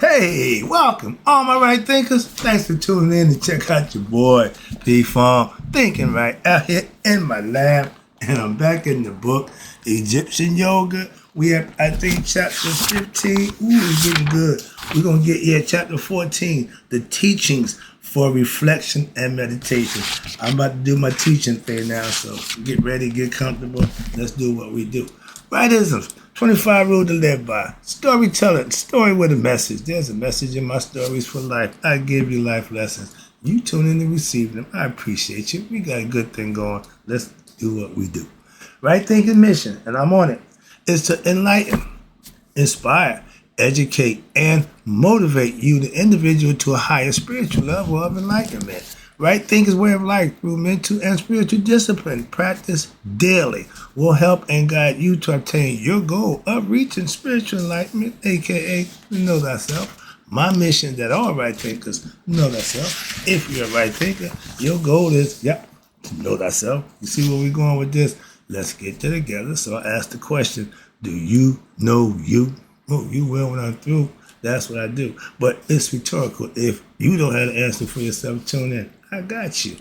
Hey, welcome, all my right thinkers. Thanks for tuning in to check out your boy, P-Farm, thinking right out here in my lab. And I'm back in the book, Egyptian Yoga. We have, I think, chapter 15. Ooh, it's getting good. We're going to get, chapter 14, the teachings for reflection and meditation. I'm about to do my teaching thing now, so get ready, get comfortable. Let's do what we do. Rightisms, 25 rules to live by. Storytelling, story with a message. There's a message in my stories for life. I give you life lessons. You tune in and receive them. I appreciate you. We got a good thing going. Let's do what we do. Right thinking mission, and I'm on it, is to enlighten, inspire, educate, and motivate you, the individual, to a higher spiritual level of enlightenment. Right thinking's way of life through mental and spiritual discipline, practice daily, will help and guide you to obtain your goal of reaching spiritual enlightenment, aka know thyself. My mission that all right thinkers know thyself. If you're a right thinker, your goal is, to know thyself. You see where we're going with this? Let's get together. So I ask the question, do you know you? Oh, you will when I'm through. That's what I do. But it's rhetorical. If you don't have the answer for yourself, tune in. I got you.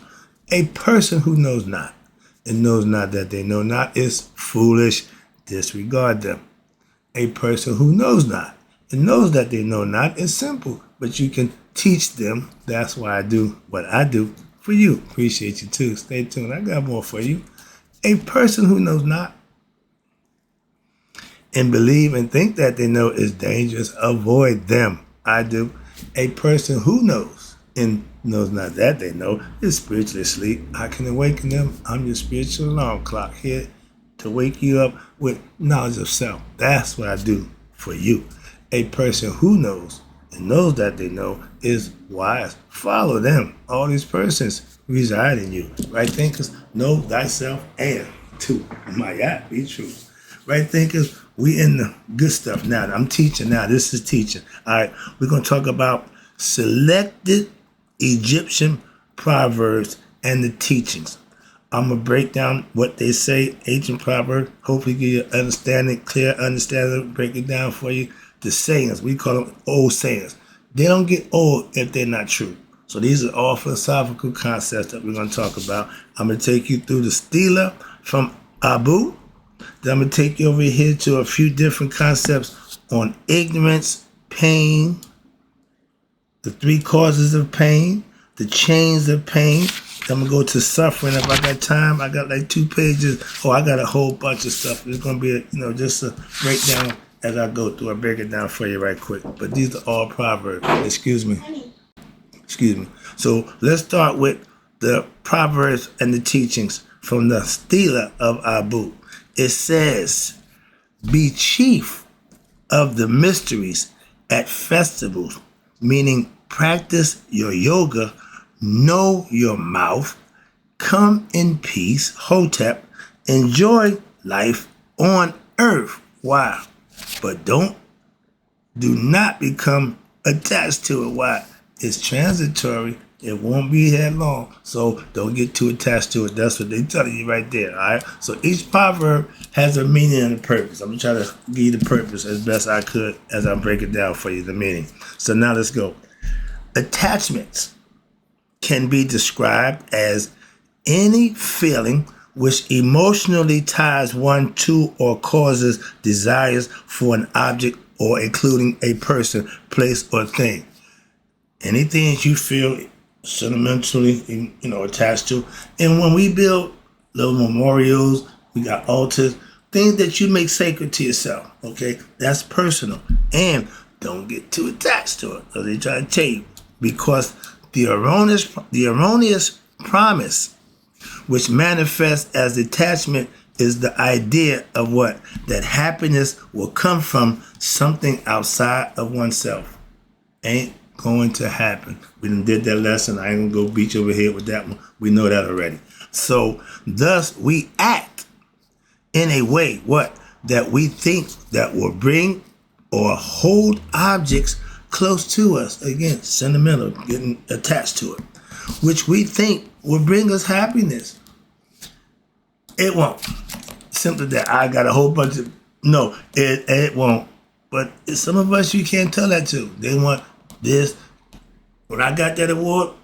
A person who knows not and knows not that they know not is foolish. Disregard them. A person who knows not and knows that they know not is simple, but you can teach them. That's why I do what I do for you. Appreciate you too. Stay tuned. I got more for you. A person who knows not and believe and think that they know is dangerous. Avoid them. I do. A person who knows and knows not that they know is spiritually asleep. I can awaken them. I'm your spiritual alarm clock here to wake you up with knowledge of self. That's what I do for you. A person who knows and knows that they know is wise. Follow them. All these persons reside in you. Right thinkers, know thyself and to my be true. Right thinkers, we in the good stuff now. I'm teaching now. This is teaching. All right, we're going to talk about selected Egyptian proverbs and the teachings. I'm going to break down what they say, ancient proverbs, hopefully give you an understanding, clear understanding, break it down for you. The sayings, we call them old sayings. They don't get old if they're not true. So these are all philosophical concepts that we're going to talk about. I'm going to take you through the stela from Abu. Then I'm going to take you over here to a few different concepts on ignorance, pain, the three causes of pain, the chains of pain. Then I'm going to go to suffering. If I got time, I got like 2 pages. Oh, I got a whole bunch of stuff. It's going to be, just a breakdown as I go through. I'll break it down for you right quick. But these are all proverbs. Excuse me. So let's start with the proverbs and the teachings from the stela of Abu. It says, be chief of the mysteries at festivals, meaning practice your yoga, know your mouth, come in peace, Hotep, enjoy life on earth. Why? But do not become attached to it. Why? It's transitory. It won't be here long. So don't get too attached to it. That's what they're telling you right there. All right. So each proverb has a meaning and a purpose. I'm going to try to give you the purpose as best I could as I break it down for you, the meaning. So now let's go. Attachments can be described as any feeling which emotionally ties one to or causes desires for an object or including a person, place, or thing. Anything that you feel sentimentally, attached to. And when we build little memorials, we got altars, things that you make sacred to yourself, okay? That's personal. And don't get too attached to it. So they try to tell you, because the erroneous promise which manifests as attachment is the idea of what? That happiness will come from something outside of oneself. Ain't going to happen. We done did that lesson. I ain't gonna go beat you over here with that one. We know that already. So thus we act in a way, that we think that will bring or hold objects close to us. Again, sentimental, getting attached to it, which we think will bring us happiness. It won't. Simply that I got a whole bunch of, no, it won't. But some of us, you can't tell that to. They want this. When I got that award,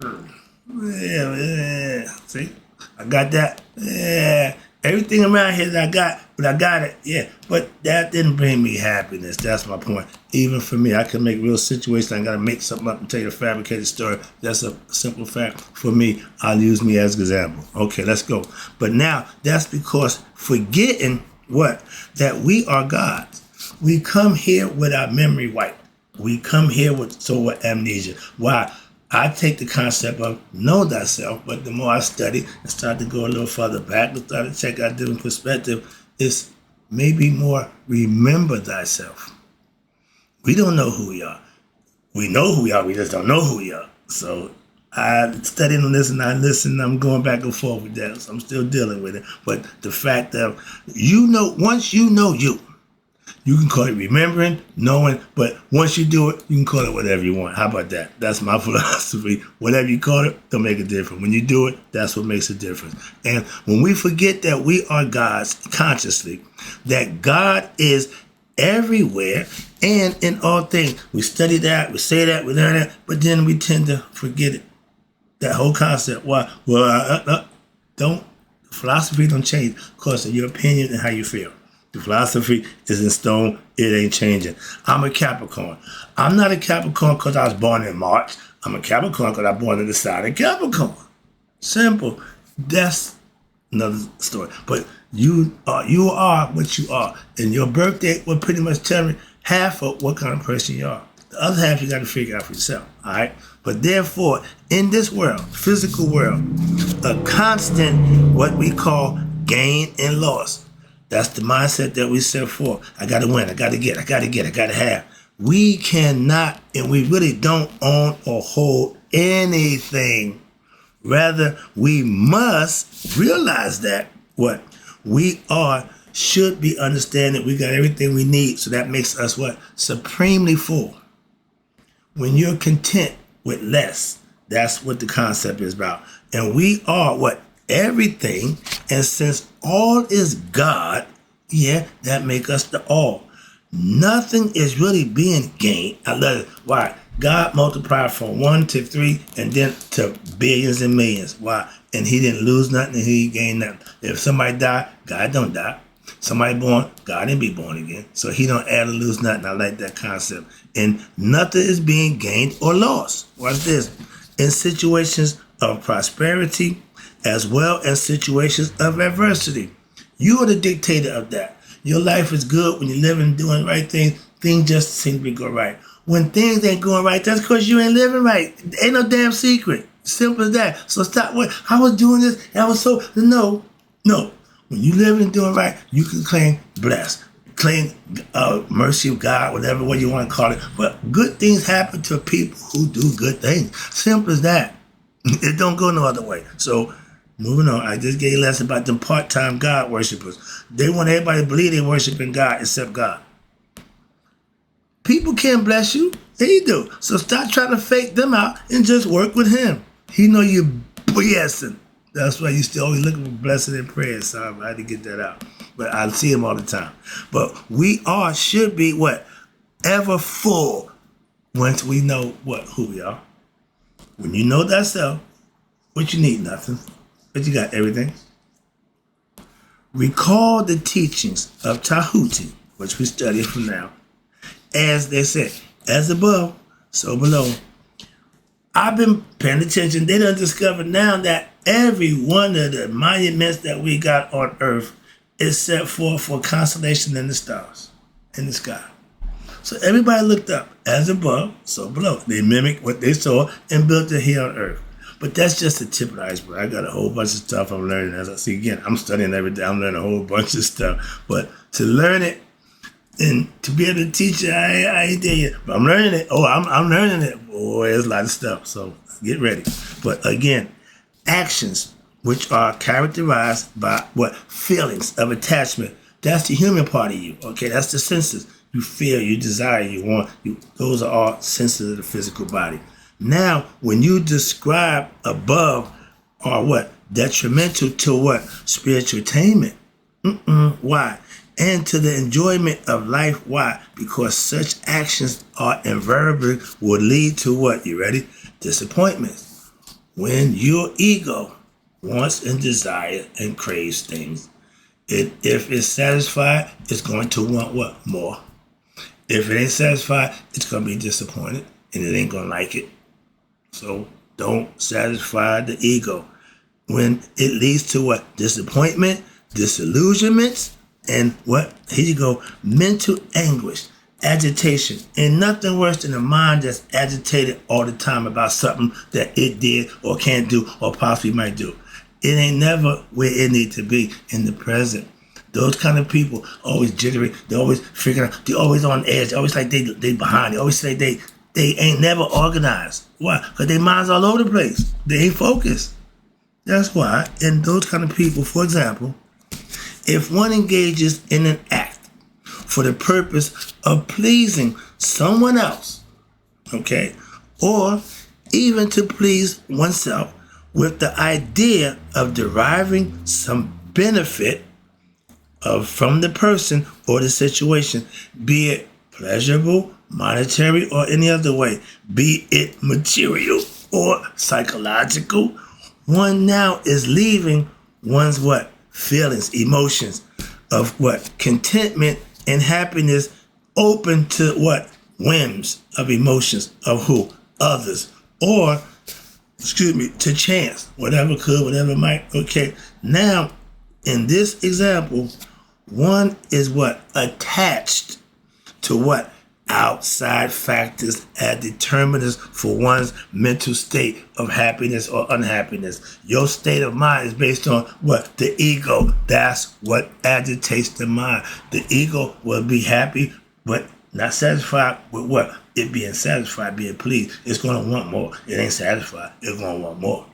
yeah. See, I got that. Yeah. Everything around here that I got, but I got it. Yeah. But that didn't bring me happiness. That's my point. Even for me, I can make real situations. I got to make something up and tell you a fabricated story. That's a simple fact. For me, I'll use me as an example. Okay, let's go. But now, that's because forgetting what? That we are gods. We come here with our memory wiped. We come here with amnesia. Why? I take the concept of know thyself, but the more I study and start to go a little further back and start to check out different perspective, it's maybe more remember thyself. We don't know who we are. We know who we are, we just don't know who we are. So I studied on this and I listen, I'm going back and forth with that. So I'm still dealing with it. But the fact that once you know you can call it remembering, knowing, but once you do it, you can call it whatever you want. How about that? That's my philosophy. Whatever you call it, don't make a difference. When you do it, that's what makes a difference. And when we forget that we are gods consciously, that God is everywhere and in all things. We study that, we say that, we learn that, but then we tend to forget it. That whole concept. Why? Well, philosophy don't change because of your opinion and how you feel. The philosophy is in stone. It ain't changing. I'm a Capricorn. I'm not a Capricorn because I was born in March. I'm a Capricorn because I was born in the sign of Capricorn. Simple. That's another story. But you are what you are. And your birthday will pretty much tell me half of what kind of person you are. The other half you got to figure out for yourself. All right? But therefore, in this world, physical world, a constant what we call gain and loss. That's the mindset that we set for. I got to win. I got to get. I got to have. We cannot, and we really don't own or hold anything. Rather, we must realize that what we are should be understanding we got everything we need. So that makes us what? Supremely full. When you're content with less, that's what the concept is about. And we are what? Everything, and since all is God, that make us the all. Nothing is really being gained. I love it. Why? God multiplied from 1 to 3 and then to billions and millions. Why? And he didn't lose nothing and he gained nothing. If somebody died, God don't die. Somebody born, God didn't be born again. So he don't add or lose nothing. I like that concept. And nothing is being gained or lost. Watch this. In situations of prosperity, as well as situations of adversity. You are the dictator of that. Your life is good when you're living and doing the right things. Things just seem to be going right. When things ain't going right, that's because you ain't living right. Ain't no damn secret. Simple as that. So stop. I was doing this and I was so... No. When you living and doing right, you can claim blessed. Claim mercy of God, whatever way you want to call it. But good things happen to people who do good things. Simple as that. It don't go no other way. So... moving on, I just gave a lesson about them part-time God worshipers. They want everybody to believe they worshiping God except God. People can't bless you. They do. So stop trying to fake them out and just work with him. He know you're blessing. That's why you still always looking for blessing and prayer. Sorry, I had to get that out. But I see him all the time. But we should be what? Ever full once we know who we are. When you know thyself, what you need, nothing. But you got everything. Recall the teachings of Tahuti, which we study from now. As they said, as above, so below. I've been paying attention. They done discovered now that every one of the monuments that we got on earth is set forth for constellation in the stars, in the sky. So everybody looked up, as above, so below. They mimicked what they saw and built it here on earth. But that's just the tip of the iceberg. I got a whole bunch of stuff I'm learning. As I see, again, I'm studying every day. I'm learning a whole bunch of stuff. But to learn it and to be able to teach it, I ain't there yet. But I'm learning it. I'm learning it. Boy, there's a lot of stuff. So get ready. But again, actions which are characterized by what? Feelings of attachment. That's the human part of you. Okay, that's the senses. You feel, you desire, you want. Those are all senses of the physical body. Now, when you describe above are what? Detrimental to what? Spiritual attainment. Why? and to the enjoyment of life. Why? Because such actions are invariably will lead to what? You ready? Disappointments. When your ego wants and desires and craves things, if it's satisfied, it's going to want what? More. If it ain't satisfied, it's going to be disappointed and it ain't going to like it. So don't satisfy the ego. When it leads to what? Disappointment, disillusionments, and what? Here you go. Mental anguish, agitation. And nothing worse than a mind that's agitated all the time about something that it did or can't do or possibly might do. It ain't never where it need to be in the present. Those kind of people always jittery. They always figuring out. They always on edge. They always like they behind. They always say they ain't never organized. Why? Because their minds all over the place. They ain't focused. That's why. And those kind of people, for example, if one engages in an act for the purpose of pleasing someone else, okay, or even to please oneself with the idea of deriving some benefit from the person or the situation, be it pleasurable, monetary, or any other way, be it material or psychological, one now is leaving one's what? Feelings, emotions of what? Contentment and happiness open to what? Whims of emotions of who? Others. Or, to chance. Whatever could, whatever might. Okay. Now, in this example, one is what? Attached to what? Outside factors as determinants for one's mental state of happiness or unhappiness. Your state of mind is based on what? The ego. That's what agitates the mind. The ego will be happy, but not satisfied with what? It being satisfied, being pleased. It's going to want more. It ain't satisfied. It's going to want more.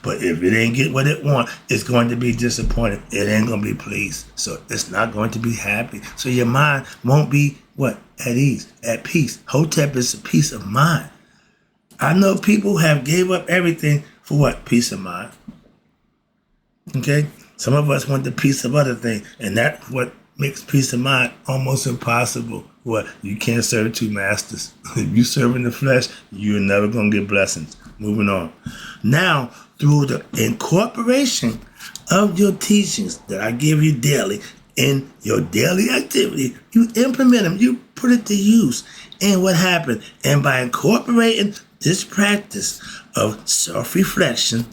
But if it ain't get what it wants, it's going to be disappointed. It ain't going to be pleased. So it's not going to be happy. So your mind won't be what? At ease, at peace. Hotep is a peace of mind. I know people have gave up everything for what? Peace of mind. Okay? Some of us want the peace of other things. And that's what makes peace of mind almost impossible. What? You can't serve two masters. If you serve in the flesh, you're never going to get blessings. Moving on. Now, through the incorporation of your teachings that I give you daily in your daily activity, you implement them, you put it to use. And what happened? And by incorporating this practice of self-reflection,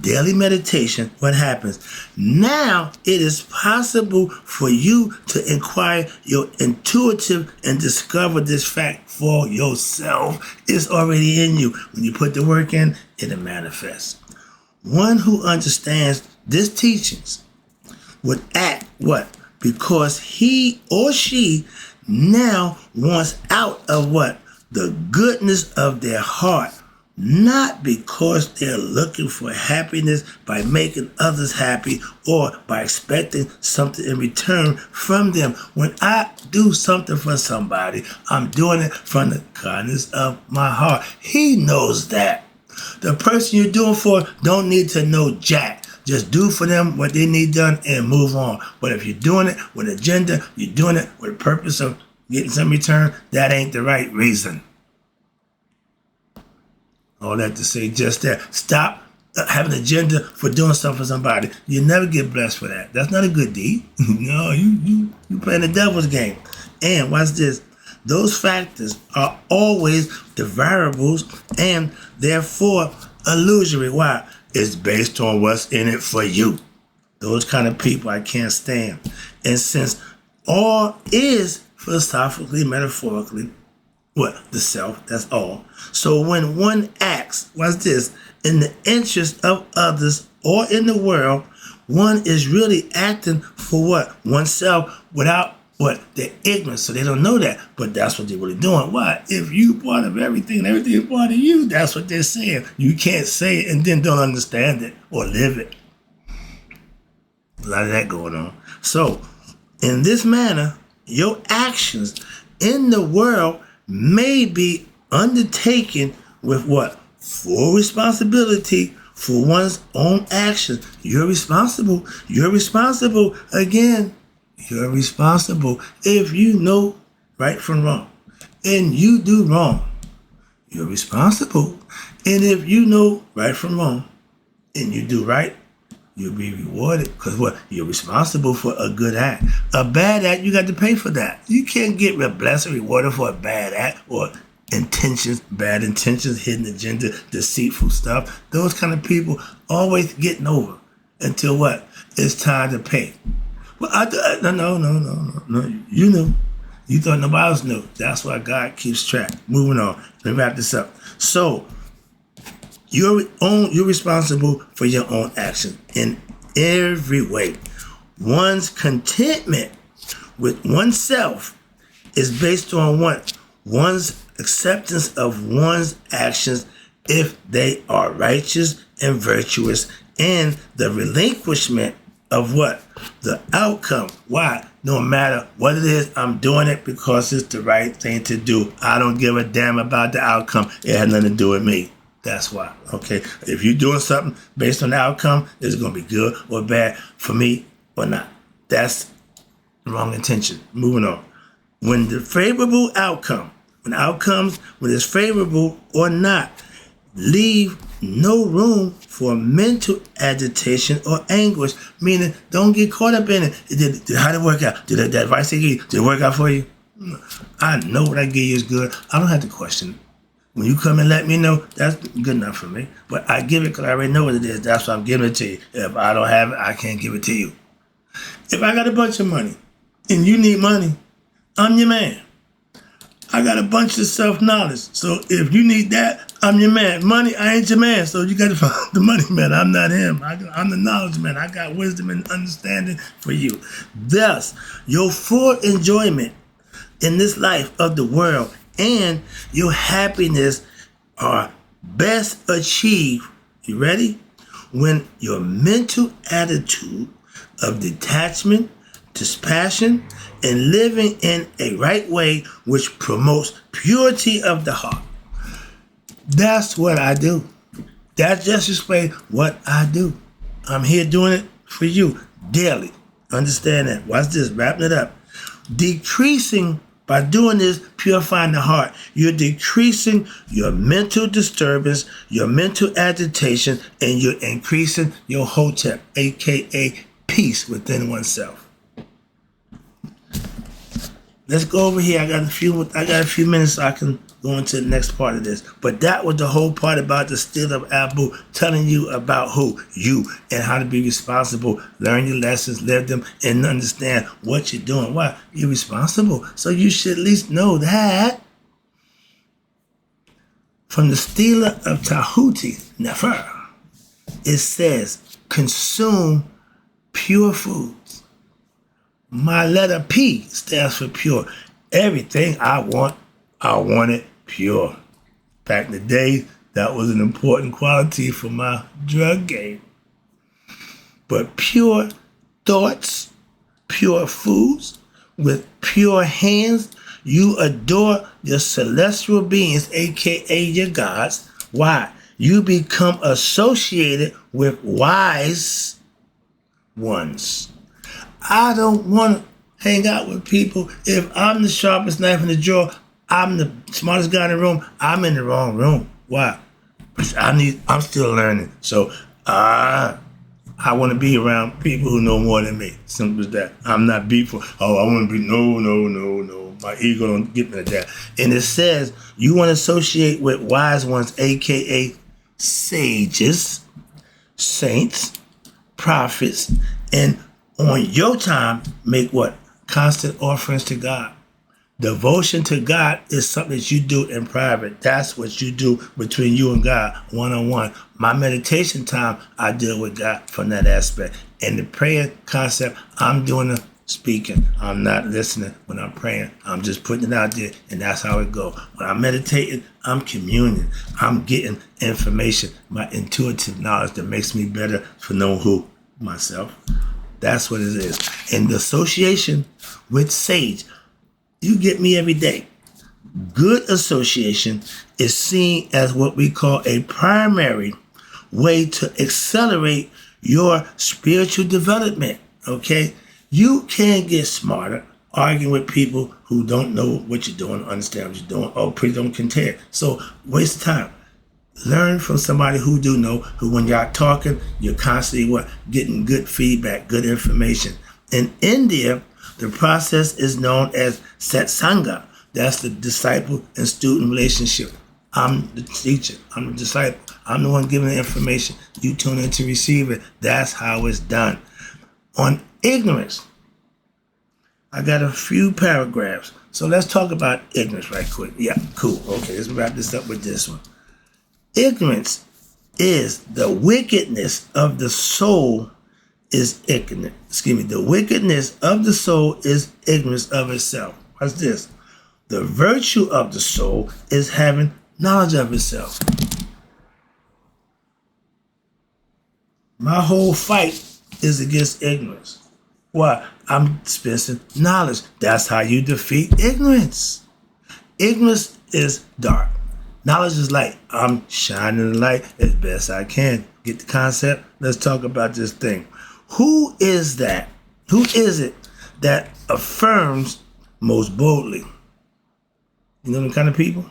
daily meditation, what happens? Now it is possible for you to inquire your intuitive and discover this fact for yourself. It's already in you. When you put the work in, it'll manifest. One who understands these teachings would act what? Because he or she now wants out of what? The goodness of their heart. Not because they're looking for happiness by making others happy or by expecting something in return from them. When I do something for somebody, I'm doing it from the kindness of my heart. He knows that. The person you're doing for don't need to know jack. Just do for them what they need done and move on. But if you're doing it with an agenda, you're doing it with a purpose of getting some return, that ain't the right reason. All that to say just that. Stop having an agenda for doing something for somebody. You never get blessed for that. That's not a good deed. No, you playing the devil's game. And watch this. Those factors are always the variables and therefore illusory. Why? It's based on what's in it for you. Those kind of people I can't stand. And since all is philosophically, metaphorically, what? The self, that's all. So when one acts, watch this, in the interest of others or in the world, one is really acting for what? Oneself without what? Their ignorance. So they don't know that. But that's what they're really doing. Why? If you part of everything and everything is part of you, that's what they're saying. You can't say it and then don't understand it or live it. A lot of that going on. So in this manner, your actions in the world may be undertaken with what? Full responsibility for one's own actions. You're responsible. You're responsible. Again, You're responsible. If you know right from wrong and you do wrong, you're responsible. And if you know right from wrong and you do right, you'll be rewarded. Because what? You're responsible for a good act. A bad act, you got to pay for that. You can't get blessed or rewarded for a bad act or bad intentions, hidden agenda, deceitful stuff. Those kind of people always getting over until what? It's time to pay. Well, no. You knew. You thought nobody else knew. That's why God keeps track. Moving on. Let me wrap this up. So, you're responsible for your own actions in every way. One's contentment with oneself is based on what? One's acceptance of one's actions if they are righteous and virtuous, and the relinquishment of what? The outcome. Why? No matter what it is, I'm doing it because it's the right thing to do. I don't give a damn about the outcome. It has nothing to do with me. That's why. Okay? If you're doing something based on the outcome, it's going to be good or bad for me or not. That's the wrong intention. Moving on. When the favorable outcome, when it's favorable or not, leave no room for mental agitation or anguish, meaning don't get caught up in it. How did it work out? Did that advice I gave you, did it work out for you? I know what I gave you is good. I don't have to question it. When you come and let me know, that's good enough for me. But I give it because I already know what it is. That's why I'm giving it to you. If I don't have it, I can't give it to you. If I got a bunch of money and you need money, I'm your man. I got a bunch of self-knowledge. So if you need that, I'm your man. Money, I ain't your man. So you got to find the money man. I'm not him. I'm the knowledge man. I got wisdom and understanding for you. Thus, your full enjoyment in this life of the world and your happiness are best achieved, you ready? When your mental attitude of detachment, dispassion, and living in a right way which promotes purity of the heart. That's what I do. That just explains what I do. I'm here doing it for you daily. Understand that. Watch this, wrapping it up. Decreasing, by doing this, purifying the heart, you're decreasing your mental disturbance, your mental agitation, and you're increasing your hotep, aka peace within oneself. Let's go over here. I got a few minutes so I can go into the next part of this. But that was the whole part about the Steel of Abu, telling you about who? You, and how to be responsible. Learn your lessons, live them, and understand what you're doing. Why? You're responsible. So you should at least know that. From the Steel of Tahuti, Nefer, it says, consume pure foods. My letter P stands for pure. Everything I want it pure. Back in the day, that was an important quality for my drug game. But pure thoughts, pure foods, with pure hands, you adore your celestial beings, aka your gods. Why? You become associated with wise ones. I don't want to hang out with people. If I'm the sharpest knife in the drawer, I'm the smartest guy in the room, I'm in the wrong room. Why? I'm still learning. So I want to be around people who know more than me. Simple as that. I'm not beeful. Oh, I want to be, no. My ego don't get me to that. And it says you want to associate with wise ones, aka sages, saints, prophets, and on your time, make what? Constant offerings to God. Devotion to God is something that you do in private. That's what you do between you and God, one-on-one. My meditation time, I deal with God from that aspect. And the prayer concept, I'm doing the speaking. I'm not listening when I'm praying. I'm just putting it out there, and that's how it goes. When I'm meditating, I'm communing. I'm getting information, my intuitive knowledge that makes me better for knowing who? Myself. That's what it is. And the association with sage, you get me every day. Good association is seen as what we call a primary way to accelerate your spiritual development, okay? You can't get smarter arguing with people who don't know what you're doing, understand what you're doing, or pretty don't care. So waste of time. Learn from somebody who do know, who when y'all talking, you're constantly getting good feedback, good information. In India, the process is known as satsanga. That's the disciple and student relationship. I'm the teacher. I'm the disciple. I'm the one giving the information. You tune in to receive it. That's how it's done. On ignorance, I got a few paragraphs. So let's talk about ignorance right quick. Yeah, cool. Okay, let's wrap this up with this one. Ignorance is the wickedness of the soul is ignorant. The wickedness of the soul is ignorance of itself. What's this? The virtue of the soul is having knowledge of itself. My whole fight is against ignorance. Why? I'm dispensing knowledge. That's how you defeat ignorance. Ignorance is dark. Knowledge is light. I'm shining the light as best I can. Get the concept? Let's talk about this thing. Who is that? Who is it that affirms most boldly? You know the kind of people?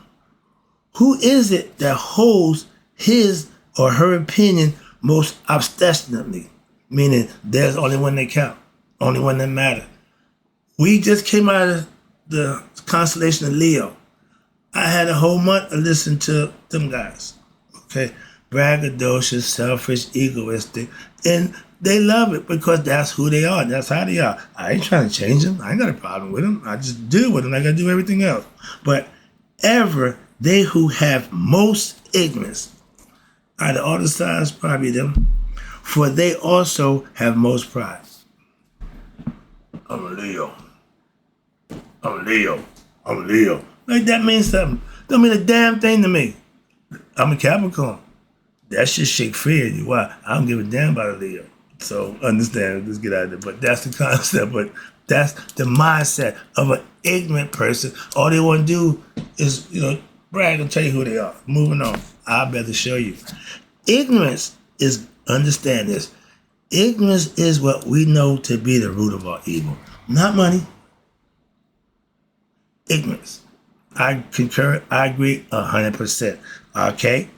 Who is it that holds his or her opinion most obstinately? Meaning there's only one that count, only one that matter. We just came out of the constellation of Leo. I had a whole month of listening to them guys. Okay? Braggadocious, selfish, egoistic. And they love it because that's who they are. That's how they are. I ain't trying to change them. I ain't got a problem with them. I just deal with them like I do everything else. But they who have most ignorance, out of all the signs, probably them, for they also have most pride. I'm a Leo. I'm a Leo. I'm a Leo. Like that means something. Don't mean a damn thing to me. I'm a Capricorn. That shit shake fear you. Why? I don't give a damn about a Leo. So understand, let's get out of there. But that's the concept. But that's the mindset of an ignorant person. All they want to do is, brag and tell you who they are. Moving on. I better show you. Ignorance is, understand this, ignorance is what we know to be the root of all evil. Not money. Ignorance. I concur. I agree 100%. Okay?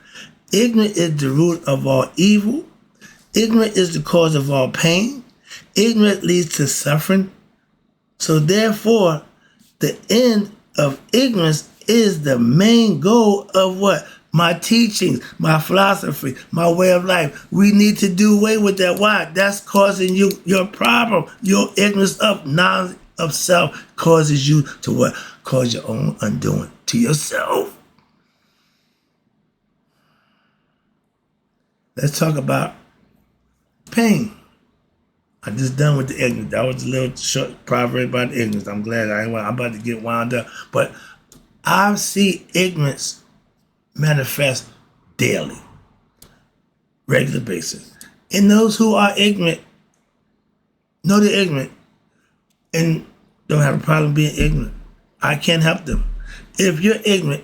Ignorance is the root of all evil. Ignorance is the cause of all pain. Ignorance leads to suffering. So therefore, the end of ignorance is the main goal of what? My teachings, my philosophy, my way of life. We need to do away with that. Why? That's causing you your problem. Your ignorance of knowledge of self causes you to what? Cause your own undoing to yourself. Let's talk about pain. I'm just done with the ignorance. That was a little short proverb about ignorance. I'm glad I'm about to get wound up. But I see ignorance manifest daily, regular basis. And those who are ignorant know they're ignorant and don't have a problem being ignorant. I can't help them. If you're ignorant,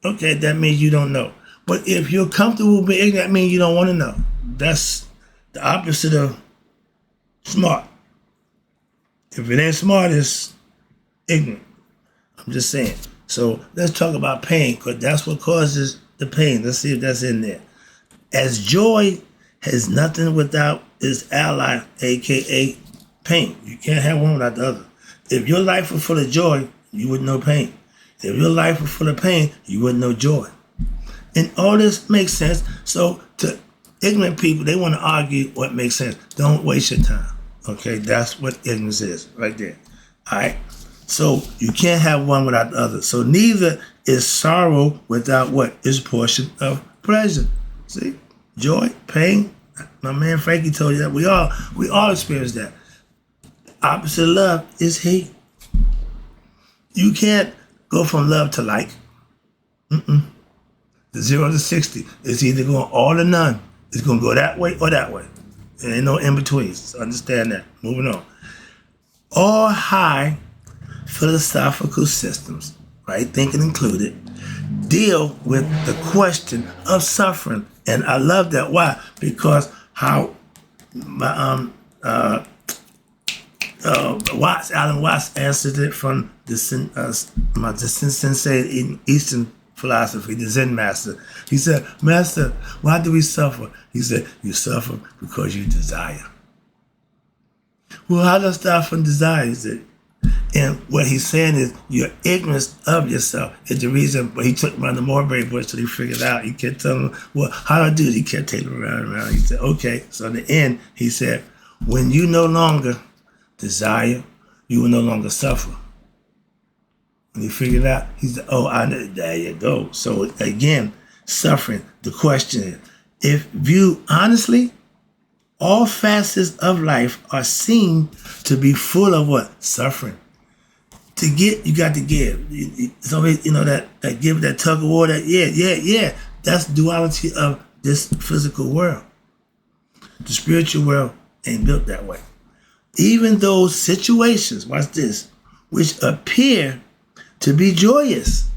okay, that means you don't know. But if you're comfortable being ignorant, that means you don't want to know. That's the opposite of smart. If it ain't smart, it's ignorant. I'm just saying. So let's talk about pain, because that's what causes the pain. Let's see if that's in there. As joy has nothing without its ally, aka pain. You can't have one without the other. If your life was full of joy, you wouldn't know pain. If your life was full of pain, you wouldn't know joy. And all this makes sense. So to ignorant people, they want to argue what makes sense. Don't waste your time. Okay, that's what ignorance is right there. All right. So you can't have one without the other. So neither is sorrow without what? Its portion of pleasure. See? Joy, pain. My man Frankie told you that. We all experience that. Opposite of love is hate. You can't go from love to like. The 0 to 60. It's either going all or none. It's going to go that way or that way. There ain't no in-betweens. So understand that. Moving on. All high philosophical systems, right, thinking included, deal with the question of suffering. And I love that. Why? Because how Alan Watts answered it from my Zen sensei in Eastern philosophy, the Zen master. He said, Master, why do we suffer? He said, you suffer because you desire. Well, how does that from desire? He said, and what he's saying is your ignorance of yourself is the reason. But he took him around the mulberry bush till he figured out. He kept telling him, well, how do I do it? He kept taking him around and around. He said, okay. So in the end, he said, when you no longer desire, you will no longer suffer. And he figured out, he said, oh, I know, there you go. So again, suffering, the question is, if viewed honestly, all facets of life are seen to be full of what? Suffering. To get, you got to give. It's always, that give, that tug of war, that yeah. That's duality of this physical world. The spiritual world ain't built that way. Even those situations, watch this, which appear to be joyous,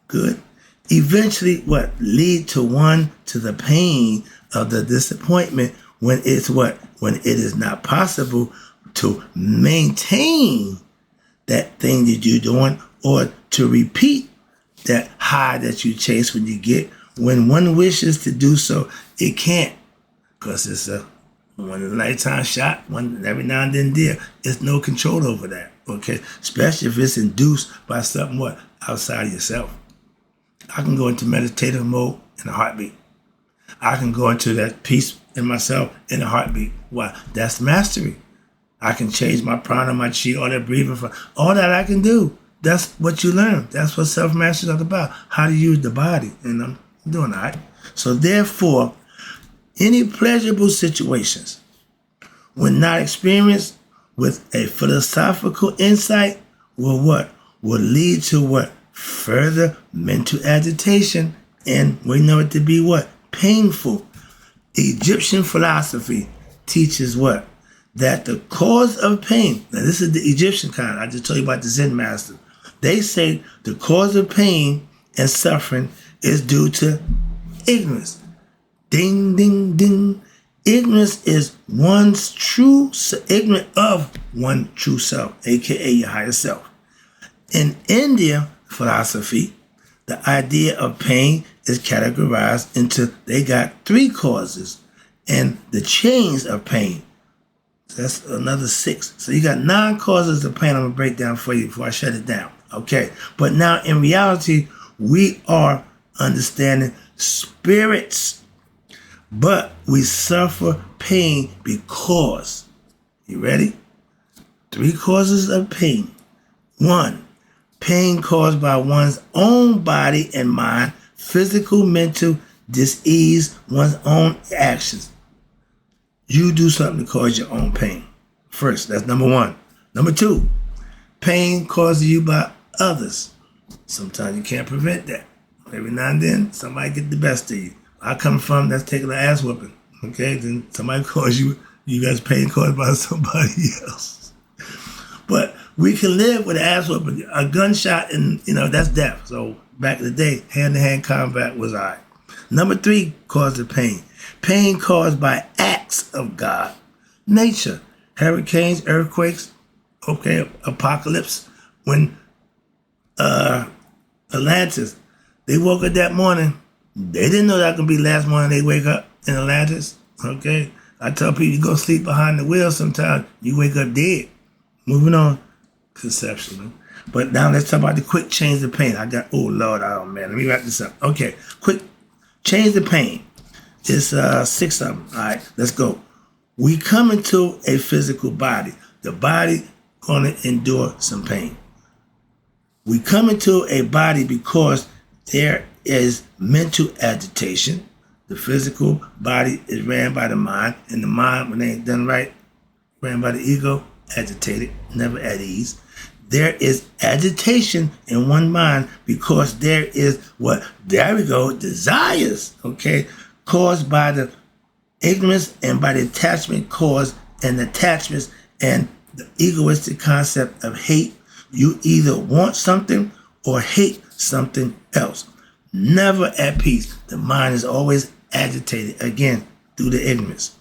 good, eventually what? Lead to the pain of the disappointment when it's what? When it is not possible to maintain that thing that you're doing or to repeat that high that you chase when you get. When one wishes to do so, it can't, because it's a one in a lifetime shot, one every now and then there. There's no control over that, okay? Especially if it's induced by something what? Outside of yourself. I can go into meditative mode in a heartbeat. I can go into that peace in myself in a heartbeat. Why? That's mastery. I can change my prana, my chi, all that breathing, all that I can do. That's what you learn. That's what self-mastery is all about. How to use the body. And I'm doing all right. So therefore, any pleasurable situations, when not experienced with a philosophical insight, will what? Will lead to what? Further mental agitation. And we know it to be what? Painful. Egyptian philosophy teaches what? That the cause of pain, now this is the Egyptian kind, I just told you about the Zen master. They say the cause of pain and suffering is due to ignorance. Ding, ding, ding. Ignorance is ignorant of one true self, aka your higher self. In India philosophy, the idea of pain is categorized into, they got 3 causes, and the chains of pain. That's another 6. So you got 9 causes of pain. I'm going to break down for you before I shut it down. Okay. But now in reality, we are understanding spirits, but we suffer pain because, you ready? 3 causes of pain. 1, pain caused by one's own body and mind, physical, mental dis-ease, one's own actions. You do something to cause your own pain. First, that's number 1. Number 2, pain caused you by others. Sometimes you can't prevent that. Every now and then, somebody get the best of you. I come from that's taking an ass whooping. Okay, then somebody calls you guys pain caused by somebody else. But we can live with an ass whooping. A gunshot, and that's death. So back in the day, hand-to-hand combat was all right. Number 3 caused the pain. Pain caused by acts of God. Nature. Hurricanes, earthquakes, okay, apocalypse. When Atlantis, they woke up that morning, they didn't know that could be last morning they wake up in Atlantis, okay? I tell people you go sleep behind the wheel sometimes, you wake up dead. Moving on, conceptually. But now let's talk about the quick change of pain. Oh Lord, oh man, let me wrap this up. Okay, quick change of pain. It's 6 of them. All right, let's go. We come into a physical body. The body gonna endure some pain. We come into a body because there is mental agitation. The physical body is ran by the mind, and the mind, when they ain't done right, ran by the ego, agitated, never at ease. There is agitation in one mind because there is what? There we go, desires, okay? Caused by the ignorance and by the attachment caused and attachments and the egoistic concept of hate. You either want something or hate something else. Never at peace. The mind is always agitated, again, through the ignorance.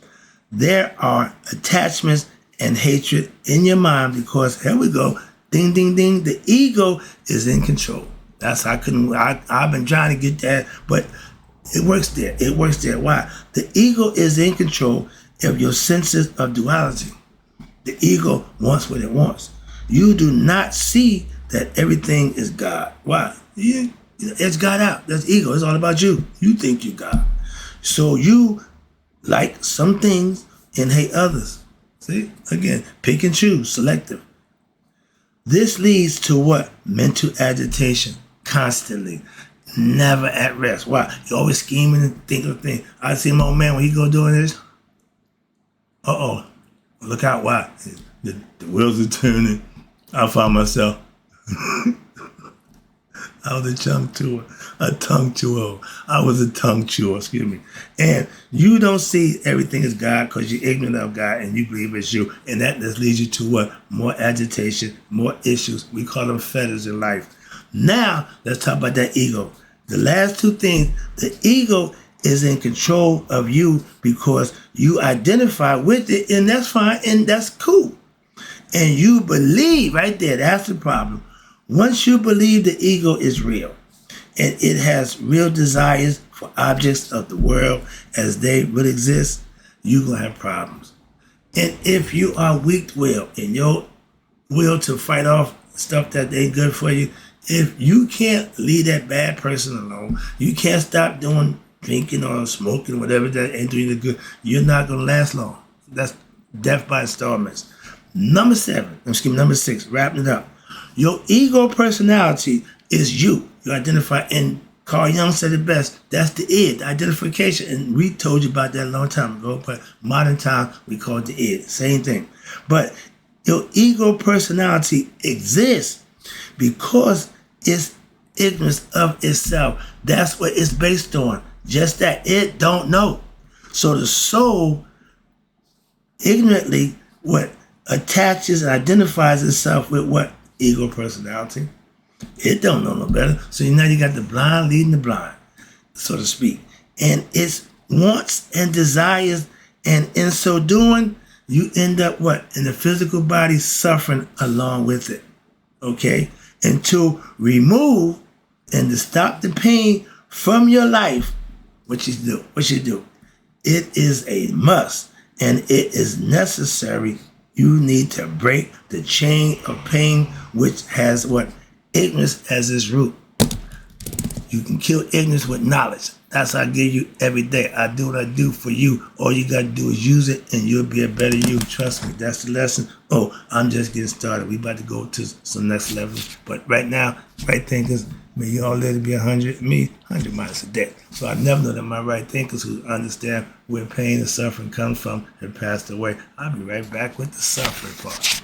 There are attachments and hatred in your mind because, here we go, ding, ding, ding, the ego is in control. That's how I've been trying to get that, but it works there. It works there. Why? The ego is in control of your senses of duality. The ego wants what it wants. You do not see that everything is God. Why? It's God out. That's ego. It's all about you. You think you're God. So you like some things and hate others. See? Again, pick and choose, selective. This leads to what? Mental agitation, constantly, never at rest. Why? You're always scheming and thinking of things. I see my old man when he go doing this. Look out! Why? The wheels are turning. I found myself. I was a tongue chewer. I was a tongue chewer, excuse me. And you don't see everything as God because you're ignorant of God and you believe it's you. And that just leads you to what? More agitation, more issues. We call them fetters in life. Now, let's talk about that ego. The last two things, the ego is in control of you because you identify with it, and that's fine, and that's cool. And you believe right there, that's the problem. Once you believe the ego is real and it has real desires for objects of the world as they really exist, you're going to have problems. And if you are weak-willed in your will to fight off stuff that ain't good for you, if you can't leave that bad person alone, you can't stop doing drinking or smoking, whatever that ain't doing you good, you're not going to last long. That's death by installments. Number 6, wrapping it up. Your ego personality is you. You identify, and Carl Jung said it best, that's the id, the identification. And we told you about that a long time ago, but modern times we call it the id, same thing. But your ego personality exists because it's ignorance of itself. That's what it's based on. Just that it don't know. So the soul ignorantly attaches and identifies itself with what? Ego personality. It don't know no better. So now you got the blind leading the blind, so to speak. And it's wants and desires, and in so doing, you end up what? In the physical body suffering along with it. Okay? And to remove and to stop the pain from your life, what you do? It is a must and it is necessary. You need to break the chain of pain, which has what? Ignorance as its root. You can kill ignorance with knowledge. That's what I give you every day. I do what I do for you. All you got to do is use it and you'll be a better you. Trust me, that's the lesson. I'm just getting started. We about to go to some next level. But right now, right thinkers, may you all live to be 100. Me, 100 minus a day. So I never know that my right thinkers who understand where pain and suffering comes from have passed away. I'll be right back with the suffering part.